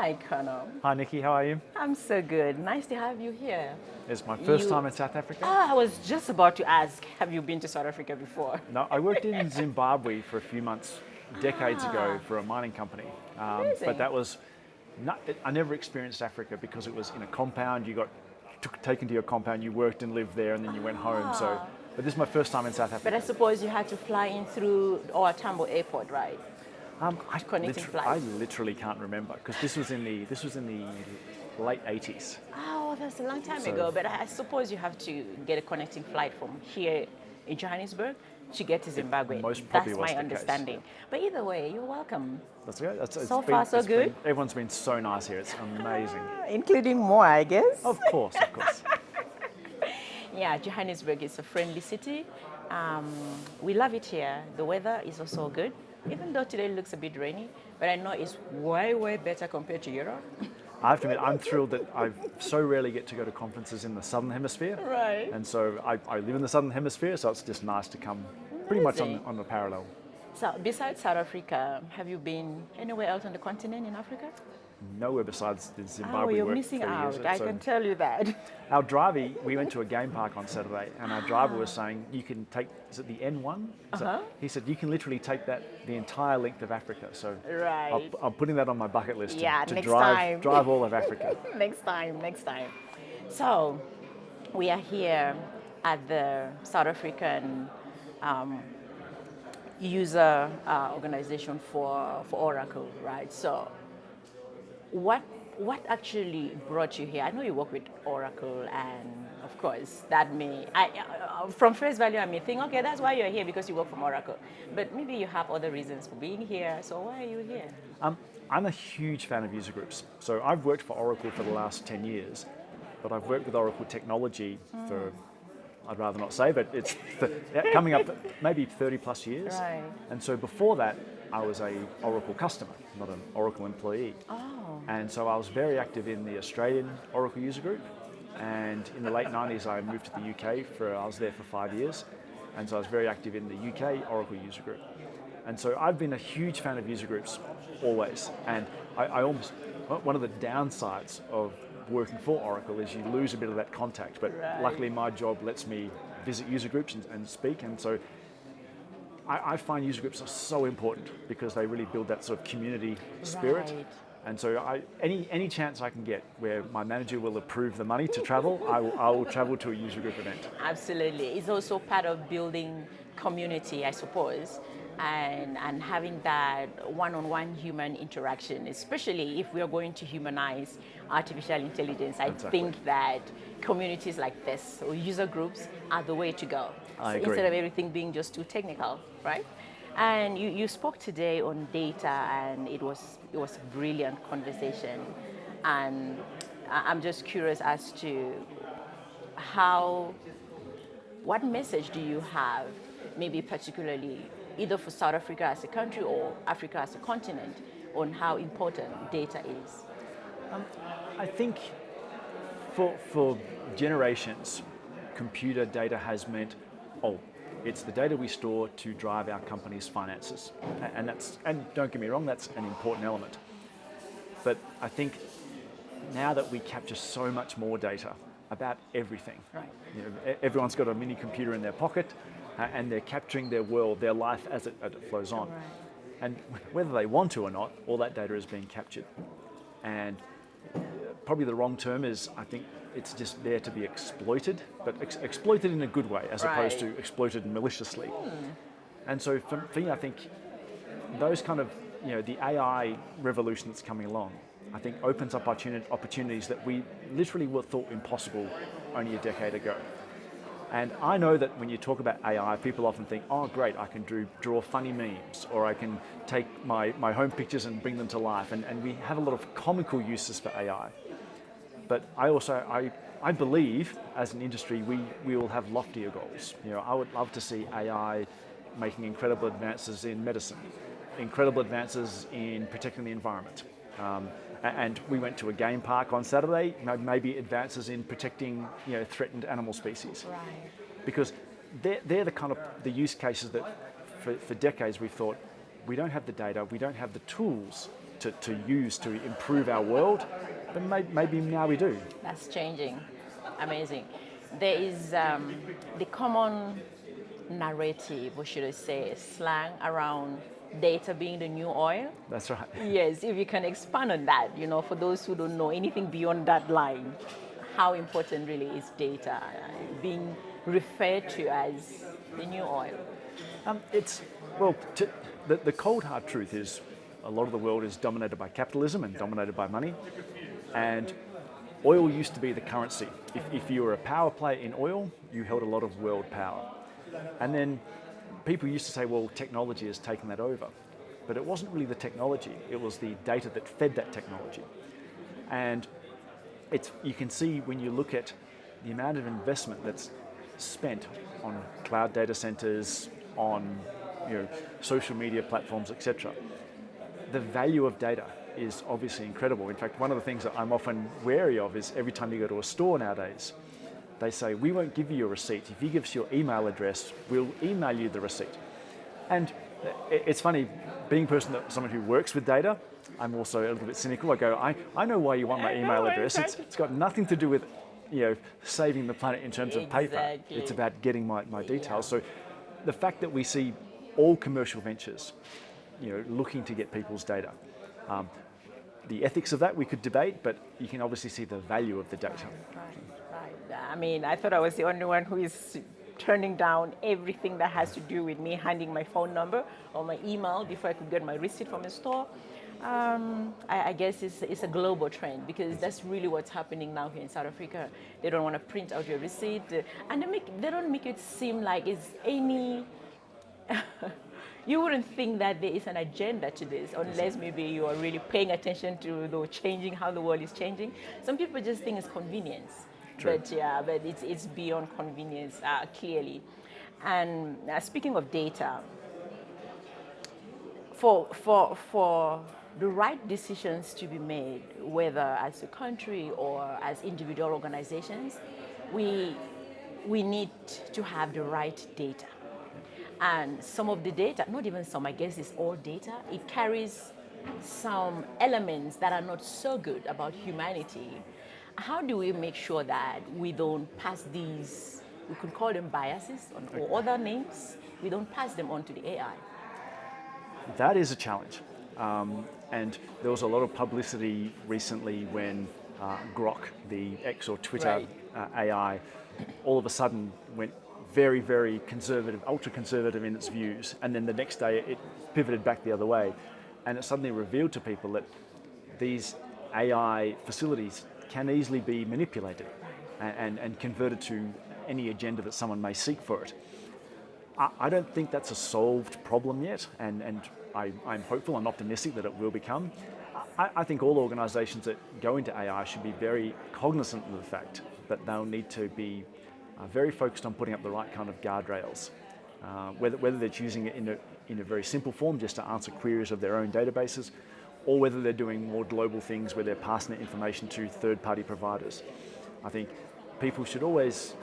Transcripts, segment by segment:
Hi, Colonel. Hi Nikki, how are you? I'm so good. Nice to have you here. It's my first time in South Africa. I was just about to ask, have you been to South Africa before? No, I worked in Zimbabwe for a few months, decades ago, for a mining company. Amazing. But that was not, I never experienced Africa because it was in a compound. You got taken to your compound, you worked and lived there, and then you went home. But this is my first time in South Africa. But I suppose you had to fly in through Tambo Airport, right? I literally can't remember because this was in the late 80s. Oh, that's a long time ago. But I suppose you have to get a connecting flight from here in Johannesburg to get to Zimbabwe. Most probably That's was my the understanding. case. But either way, you're welcome. That's good. So far, so good. Everyone's been so nice here. It's amazing. Including more, I guess. Of course, of course. Yeah, Johannesburg is a friendly city. We love it here. The weather is also good, even though today looks a bit rainy, but I know it's way, way better compared to Europe. I have to admit, I'm thrilled that I so rarely get to go to conferences in the Southern Hemisphere. Right. And so I live in the Southern Hemisphere, so it's just nice to come pretty much on the parallel. So besides South Africa, have you been anywhere else on the continent in Africa? Nowhere besides the Zimbabwe. Oh, you're work missing for out. years. I can tell you that. Our driver, we went to a game park on Saturday, and our driver was saying, you can take, is it the N1? He said, you can literally take that the entire length of Africa. So Right. I'm putting that on my bucket list to next drive time. all of Africa. Next time. So we are here at the South African user organization for Oracle, right? So what actually brought you here? I know you work with Oracle, and of course that from face value I may think, okay, that's why you're here, because you work from Oracle. But maybe you have other reasons for being here. So why are you here? I'm a huge fan of user groups. So I've worked for Oracle for the last 10 years, but I've worked with Oracle technology for, I'd rather not say, but it's coming up maybe 30 plus years. Right. And so before that, I was a Oracle customer, not an Oracle employee. Oh. And so I was very active in the Australian Oracle user group. And in the late 90s, I moved to the UK I was there for 5 years. And so I was very active in the UK Oracle user group. And so I've been a huge fan of user groups always. And I almost, one of the downsides of working for Oracle is you lose a bit of that contact. But luckily my job lets me visit user groups and speak. And so I find user groups are so important because they really build that sort of community spirit. Right. And so any chance I can get where my manager will approve the money to travel, I will travel to a user group event. Absolutely. It's also part of building community, I suppose, and having that one-on-one human interaction, especially if we are going to humanize artificial intelligence. I think that communities like this or user groups are the way to go. I agree. Instead of everything being just too technical, right? And you spoke today on data, and it was a brilliant conversation. And I'm just curious as to what message do you have, maybe particularly either for South Africa as a country or Africa as a continent, on how important data is? I think for generations, computer data has meant, it's the data we store to drive our company's finances. And don't get me wrong, that's an important element. But I think now that we capture so much more data about everything, Right. you know, everyone's got a mini computer in their pocket, and they're capturing their world, their life as it flows on. Right. And whether they want to or not, all that data is being captured. And probably the wrong term is, I think it's just there to be exploited, but exploited in a good way as opposed to exploited maliciously. And so for me, I think those kind of, the AI revolution that's coming along, I think opens up opportunities that we literally thought impossible only a decade ago. And I know that when you talk about AI, people often think, oh great, I can draw funny memes, or I can take my home pictures and bring them to life. And we have a lot of comical uses for AI. But I believe as an industry, we will have loftier goals. I would love to see AI making incredible advances in medicine, incredible advances in protecting the environment. And we went to a game park on Saturday, maybe advances in protecting threatened animal species. Right. Because they're the kind of the use cases that for decades we've thought we don't have the data, we don't have the tools to use to improve our world, then maybe now we do. That's changing. Amazing. There is the common narrative, or should I say, slang around data being the new oil. That's right. Yes, if you can expand on that, for those who don't know anything beyond that line, how important really is data being referred to as the new oil? The cold hard truth is a lot of the world is dominated by capitalism and dominated by money, and oil used to be the currency. If you were a power player in oil, you held a lot of world power. And then people used to say, well, technology has taken that over. But it wasn't really the technology, it was the data that fed that technology. And you can see when you look at the amount of investment that's spent on cloud data centers, on social media platforms, etc. The value of data is obviously incredible. In fact, one of the things that I'm often wary of is every time you go to a store nowadays, they say, we won't give you a receipt. If you give us your email address, we'll email you the receipt. And it's funny, being someone who works with data, I'm also a little bit cynical. I go, I know why you want my email address. Exactly. It's got nothing to do with saving the planet in terms of paper. Exactly. It's about getting my details. So the fact that we see all commercial ventures looking to get people's data, the ethics of that we could debate, but you can obviously see the value of the data. Right. I mean, I thought I was the only one who is turning down everything that has to do with me handing my phone number or my email before I could get my receipt from a store. I guess it's a global trend, because that's really what's happening now here in South Africa. They don't want to print out your receipt, and they don't make it seem like it's any... You wouldn't think that there is an agenda to this, unless maybe you are really paying attention to how the world is changing. Some people just think it's convenience. True. But it's beyond convenience, clearly. And speaking of data, for the right decisions to be made, whether as a country or as individual organizations, we need to have the right data. And some of the data, not even some, I guess it's all data, it carries some elements that are not so good about humanity. How do we make sure that we don't pass these, we could call them biases or other names, we don't pass them on to the AI? That is a challenge. And there was a lot of publicity recently when Grok, the X or Twitter AI, all of a sudden went very, very conservative, ultra-conservative in its views, and then the next day it pivoted back the other way. And it suddenly revealed to people that these AI facilities can easily be manipulated and converted to any agenda that someone may seek for it. I don't think that's a solved problem yet, and I'm hopeful and optimistic that it will become. I think all organisations that go into AI should be very cognizant of the fact that they'll need to be very focused on putting up the right kind of guardrails, whether they're choosing it in a very simple form just to answer queries of their own databases, or whether they're doing more global things where they're passing that information to third-party providers. I think people should always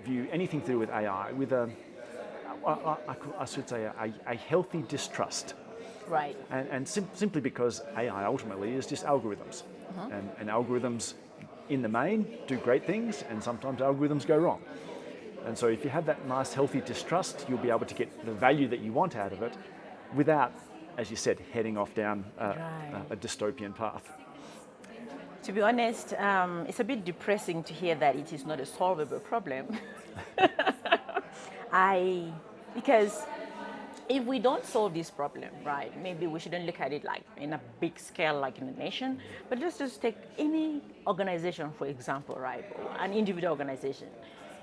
view anything to do with AI with I should say a healthy distrust. Right. And simply because AI ultimately is just algorithms. And algorithms in the main do great things, and sometimes algorithms go wrong. And so if you have that nice healthy distrust, you'll be able to get the value that you want out of it without, as you said, heading off down a dystopian path. To be honest, it's a bit depressing to hear that it is not a solvable problem. Because if we don't solve this problem, right, maybe we shouldn't look at it like in a big scale, like in a nation, but let's just take any organization, for example, right, or an individual organization.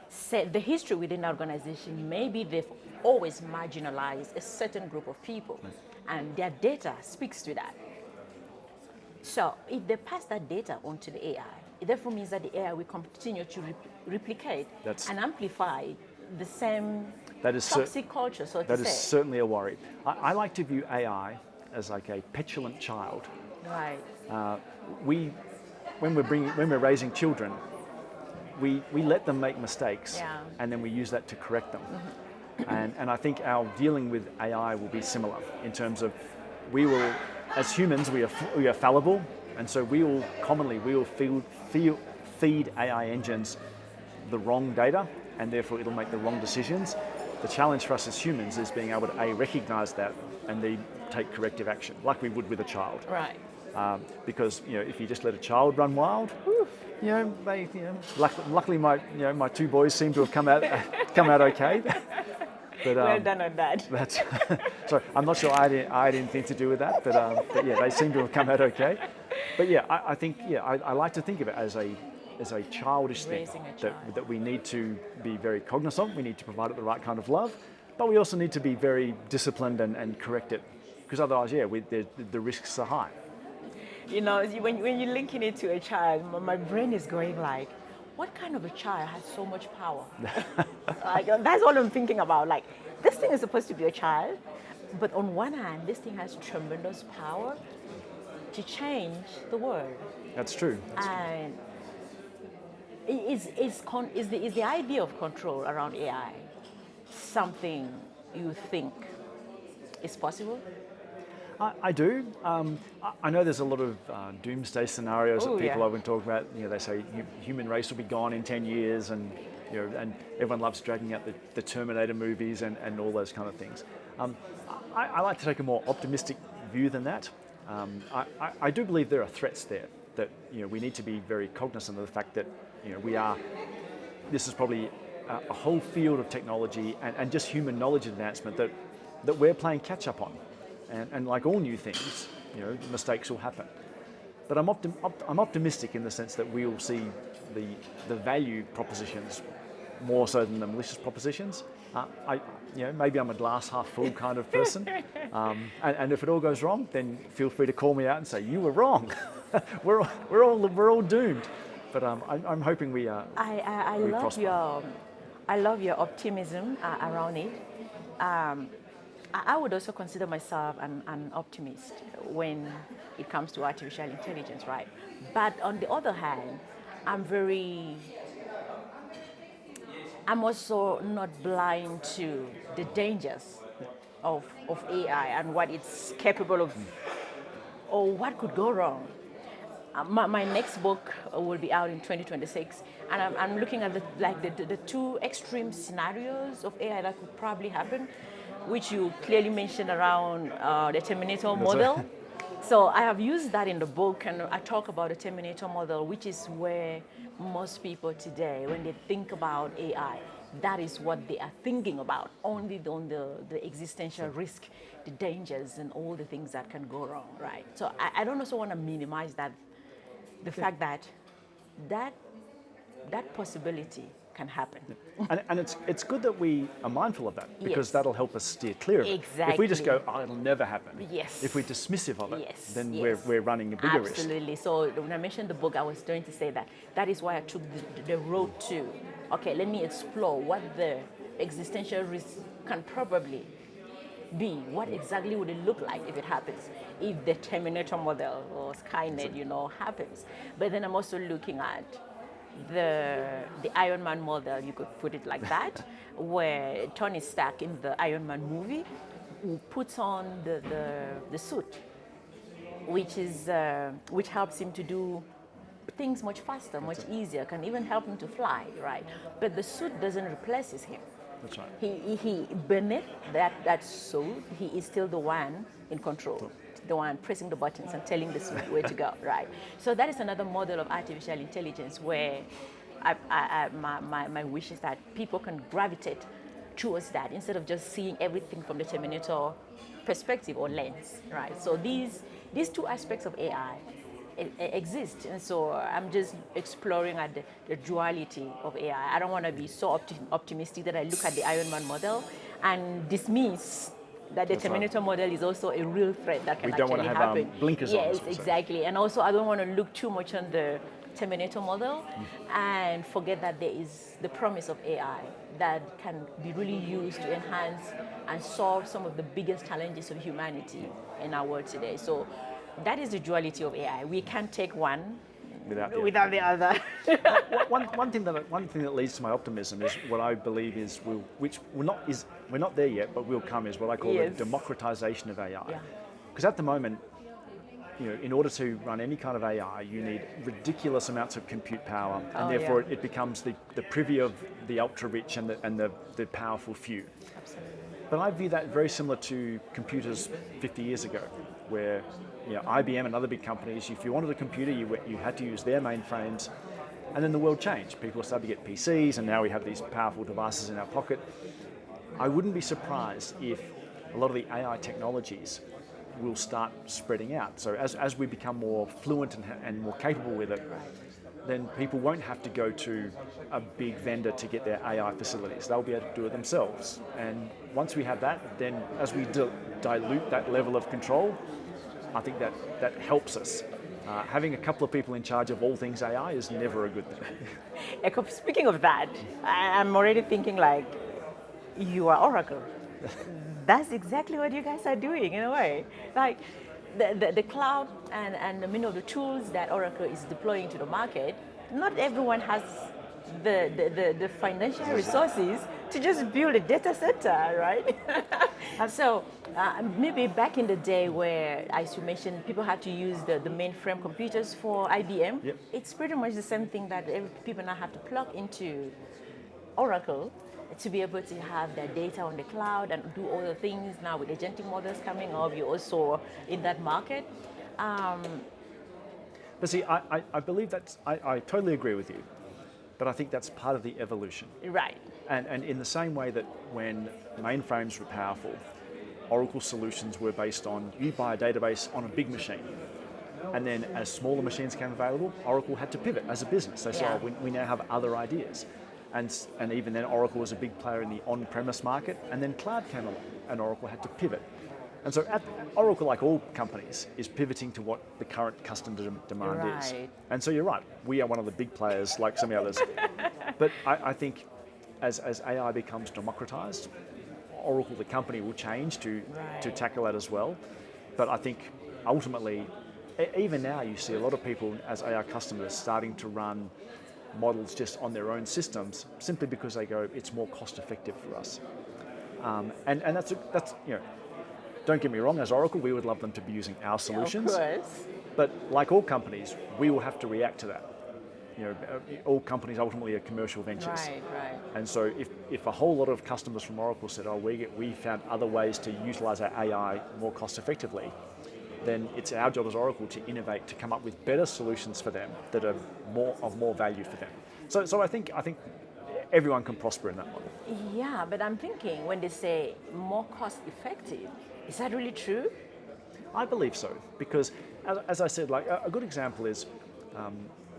Say the history within that organization, maybe they've always marginalized a certain group of people, and their data speaks to that. So if they pass that data onto the AI, it therefore means that the AI will continue to replicate and amplify the same toxic culture, so to say. That is certainly a worry. I like to view AI as like a petulant child. Right. When we're raising children, we let them make mistakes, and then we use that to correct them. And I think our dealing with AI will be similar in terms of we will as humans, we are fallible, and so we will feed AI engines the wrong data, and therefore it'll make the wrong decisions. The challenge for us as humans is being able to recognise that and then take corrective action, like we would with a child. Right. Because if you just let a child run wild, luckily my two boys seem to have come out okay. But, well done on that. That's sorry, I'm not sure I had anything to do with that, but yeah, they seem to have come out okay. But yeah, I think I like to think of it as a childish thing that we need to be very cognizant. We need to provide it the right kind of love, but we also need to be very disciplined and correct it, because otherwise, the risks are high. When you're linking it to a child, my brain is going like, what kind of a child has so much power? Like, that's all I'm thinking about. Like, this thing is supposed to be a child, but on one hand, this thing has tremendous power to change the world. That's true. And is the idea of control around AI something you think is possible? I do. I know there's a lot of doomsday scenarios that people often talk about. They say human race will be gone in 10 years, and and everyone loves dragging out the Terminator movies and all those kind of things. I like to take a more optimistic view than that. I do believe there are threats there that we need to be very cognizant of the fact that this is probably a whole field of technology and just human knowledge advancement that we're playing catch up on. And like all new things, mistakes will happen. But I'm optimistic in the sense that we will see the value propositions more so than the malicious propositions. Maybe I'm a glass half full kind of person. And if it all goes wrong, then feel free to call me out and say you were wrong. we're all doomed. But I'm hoping we are. I love your optimism around it. I would also consider myself an optimist when it comes to artificial intelligence, right? But on the other hand, I'm also not blind to the dangers of AI and what it's capable of, or what could go wrong. My next book will be out in 2026, and I'm looking at the two extreme scenarios of AI that could probably happen, which you clearly mentioned around the Terminator model. So I have used that in the book, and I talk about the Terminator model, which is where most people today, when they think about AI, that is what they are thinking about, only on the existential risk, the dangers, and all the things that can go wrong, right? So I don't also want to minimize the fact that possibility can happen. And it's good that we are mindful of that, because that'll help us steer clear of it. Exactly. If we just go, it'll never happen. Yes. If we're dismissive of it, then Yes. we're running a bigger risk. Absolutely. So when I mentioned the book, I was going to say that is why I took the road to, okay, let me explore what the existential risk can probably be. What exactly would it look like if it happens? If the Terminator model or Skynet, happens. But then I'm also looking at the Iron Man model, you could put it like that, where Tony Stark in the Iron Man movie puts on the suit, which helps him to do things much faster, much easier, can even help him to fly, right? But the suit doesn't replace him. That's right. He beneath that suit, he is still the one in control, the one pressing the buttons and telling the suit where to go, right? So that is another model of artificial intelligence where my wish is that people can gravitate towards that instead of just seeing everything from the Terminator perspective or lens, right? So these two aspects of AI exist, and so I'm just exploring at the duality of AI. I don't want to be so optimistic that I look at the Iron Man model and dismiss that the Terminator model is also a real threat that can actually happen. We don't want to have blinkers on. Yes, exactly. And also, I don't want to look too much on the Terminator model and forget that there is the promise of AI that can be really used to enhance and solve some of the biggest challenges of humanity in our world today. So that is the duality of AI. We can't take one without the other. One thing that leads to my optimism is what I believe is we're not there yet, but will come, is what I call the democratization of AI. Because at the moment, in order to run any kind of AI, you need ridiculous amounts of compute power, and therefore it becomes the privy of the ultra-rich and the powerful few. Absolutely. But I view that very similar to computers 50 years ago, where IBM and other big companies, if you wanted a computer, you had to use their mainframes, and then the world changed. People started to get PCs, and now we have these powerful devices in our pocket. I wouldn't be surprised if a lot of the AI technologies will start spreading out. So as we become more fluent and more capable with it, then people won't have to go to a big vendor to get their AI facilities. They'll be able to do it themselves. And once we have that, then as we dilute that level of control, I think that helps us. Having a couple of people in charge of all things AI is never a good thing. Speaking of that, I'm already thinking like, you are Oracle. That's exactly what you guys are doing in a way. Like the cloud and many of the tools that Oracle is deploying to the market, not everyone has the financial resources to just build a data center, right? So maybe back in the day where, as you mentioned, people had to use the mainframe computers for IBM, Yep. It's pretty much the same thing that people now have to plug into Oracle to be able to have their data on the cloud and do all the things. Now with agentic models coming up, you're also in that market. But see, I believe I totally agree with you, but I think that's part of the evolution. Right. And in the same way that when mainframes were powerful, Oracle solutions were based on, you buy a database on a big machine. And then as smaller machines came available, Oracle had to pivot as a business. They said, we now have other ideas. And even then, Oracle was a big player in the on-premise market, and then cloud came along, and Oracle had to pivot. And so Oracle, like all companies, is pivoting to what the current customer demand is. And so you're right, we are one of the big players, like some of the others. But I think as AI becomes democratized, Oracle, the company, will change to tackle that as well. But I think ultimately, even now you see a lot of people as AI customers starting to run models just on their own systems, simply because they go, it's more cost effective for us. And that's don't get me wrong, as Oracle, we would love them to be using our solutions. Of course. But like all companies, we will have to react to that. All companies ultimately are commercial ventures. Right. And so if a whole lot of customers from Oracle said, we found other ways to utilize our AI more cost effectively, then it's our job as Oracle to innovate, to come up with better solutions for them that are of more value for them. So I think everyone can prosper in that model. Yeah, but I'm thinking when they say more cost effective, is that really true? I believe so, because as I said, like a good example is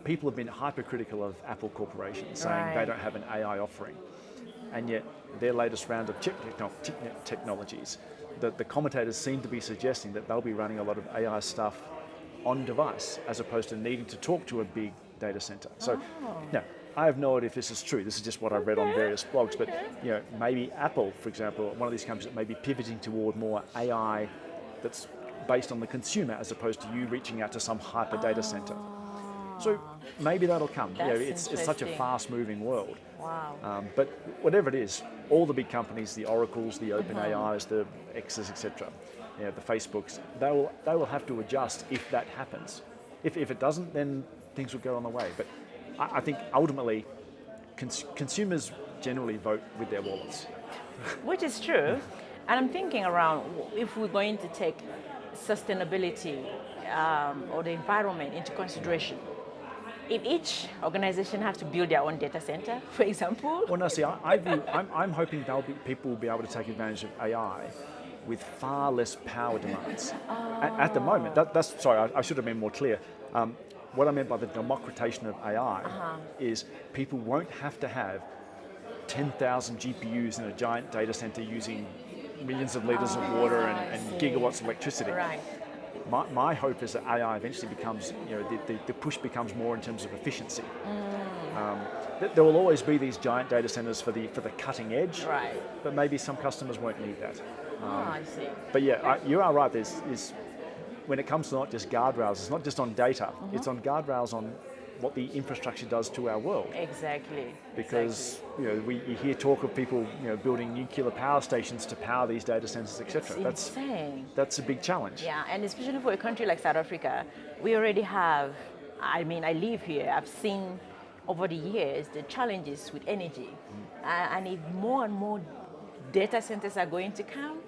people have been hypercritical of Apple Corporation, saying they don't have an AI offering, and yet their latest round of chip technologies, the commentators seem to be suggesting that they'll be running a lot of AI stuff on device as opposed to needing to talk to a big data center. So now, I have no idea if this is true. This is just what I've read on various blogs. But maybe Apple, for example, one of these companies that may be pivoting toward more AI that's based on the consumer as opposed to you reaching out to some hyper data center. So maybe that'll come. It's such a fast-moving world. Wow. But whatever it is, all the big companies, the Oracles, the OpenAIs, the X's, etc., the Facebooks, they will have to adjust if that happens. If it doesn't, then things will go on the way. But I think ultimately, consumers generally vote with their wallets. Which is true. And I'm thinking around if we're going to take sustainability or the environment into consideration. If each organization has to build their own data center, for example. Well, no, see, I'm hoping people will be able to take advantage of AI with far less power demands. At the moment, sorry, I should have been more clear. What I meant by the democratization of AI is people won't have to have 10,000 GPUs in a giant data center using millions of liters of water and gigawatts of electricity. Right. My hope is that AI eventually becomes, the push becomes more in terms of efficiency. There will always be these giant data centers for the cutting edge, but maybe some customers won't need that. I see. But you are right. When it comes to not just guardrails, it's not just on data. It's on guardrails on what the infrastructure does to our world. Exactly. Because you hear talk of people building nuclear power stations to power these data centers, etc. It's insane. That's a big challenge. Yeah, and especially for a country like South Africa, we already have, I mean, I live here, I've seen over the years the challenges with energy. And if more and more data centers are going to come,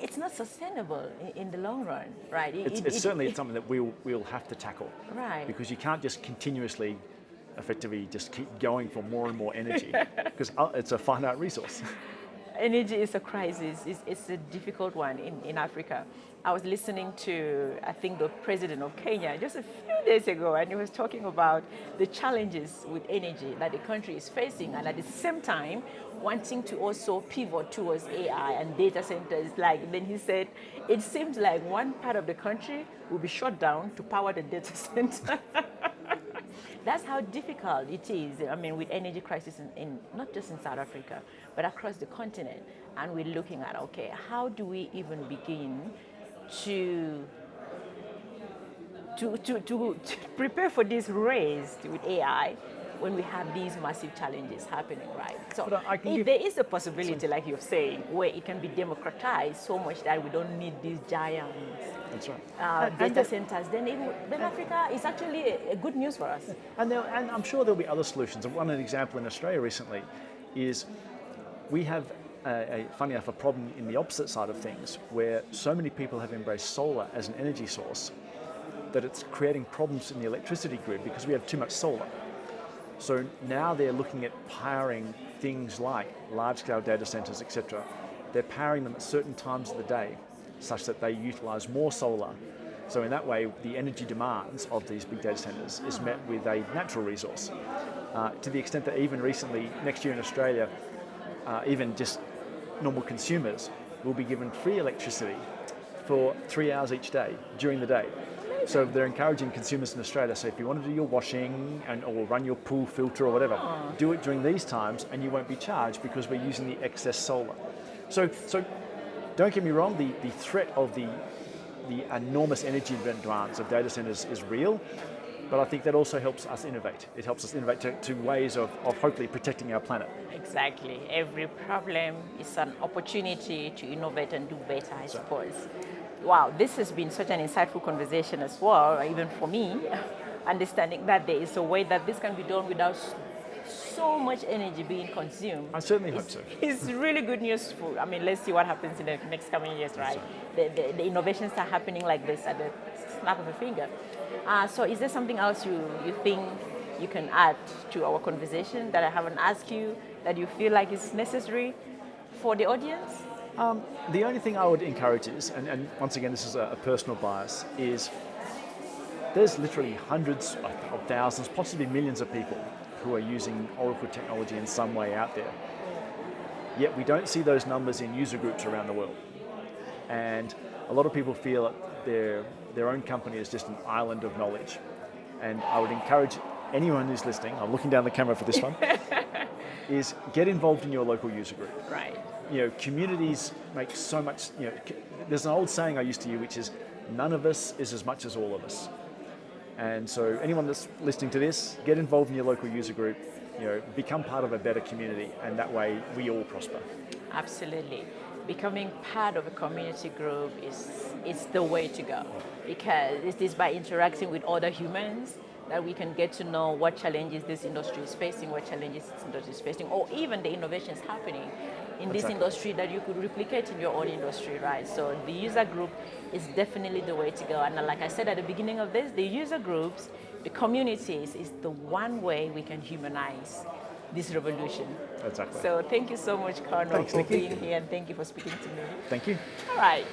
it's not sustainable in the long run, right? It's certainly something that we'll have to tackle. Right. Because you can't just continuously, effectively, just keep going for more and more energy, because it's a finite resource. Energy is a crisis. It's a difficult one in Africa. I was listening to, I think, the president of Kenya just a few days ago, and he was talking about the challenges with energy that the country is facing, and at the same time, wanting to also pivot towards AI and data centers. Then he said, it seems like one part of the country will be shut down to power the data center. That's how difficult it is, I mean, with energy crisis in not just in South Africa, but across the continent. And we're looking at, okay, how do we even begin to prepare for this race with AI when we have these massive challenges happening, right? So if there is a possibility, like you're saying, where it can be democratized so much that we don't need these giants. That's right. Data centers, then Africa is actually a good news for us. And I'm sure there'll be other solutions. One example in Australia recently is we have, funny enough, a problem in the opposite side of things, where so many people have embraced solar as an energy source that it's creating problems in the electricity grid because we have too much solar. So now they're looking at powering things like large-scale data centers, etc. They're powering them at certain times of the day, such that they utilize more solar. So in that way, the energy demands of these big data centers is met with a natural resource. To the extent that even recently, next year in Australia, even just normal consumers will be given free electricity for 3 hours each day during the day. So they're encouraging consumers in Australia, so if you want to do your washing or run your pool filter or whatever, do it during these times and you won't be charged because we're using the excess solar. So don't get me wrong, the threat of the enormous energy demands of data centers is real, but I think that also helps us innovate. It helps us innovate to ways of hopefully protecting our planet. Exactly. Every problem is an opportunity to innovate and do better, I suppose. Wow, this has been such an insightful conversation as well, even for me, understanding that there is a way that this can be done without so much energy being consumed. I certainly hope so. It's really good news for, I mean, let's see what happens in the next coming years, right? The innovations are happening like this at the snap of a finger. So is there something else you think you can add to our conversation that I haven't asked you, that you feel like is necessary for the audience? The only thing I would encourage is, and once again this is a personal bias, is there's literally hundreds of thousands, possibly millions of people who are using Oracle technology in some way out there. Yet we don't see those numbers in user groups around the world. And a lot of people feel that their own company is just an island of knowledge. And I would encourage anyone who's listening, I'm looking down the camera for this one, is get involved in your local user group. Right. Communities make so much, there's an old saying I used to use, which is, none of us is as much as all of us. And so anyone that's listening to this, get involved in your local user group, become part of a better community, and that way we all prosper. Absolutely. Becoming part of a community group is the way to go, because it is by interacting with other humans that we can get to know what challenges this industry is facing, what challenges this industry is facing, or even the innovations happening in this industry that you could replicate in your own industry, right? So the user group is definitely the way to go. And like I said at the beginning of this, the user groups, the communities is the one way we can humanize this revolution. Exactly. So thank you so much, Connor, for being here, and thank you for speaking to me. Thank you. All right.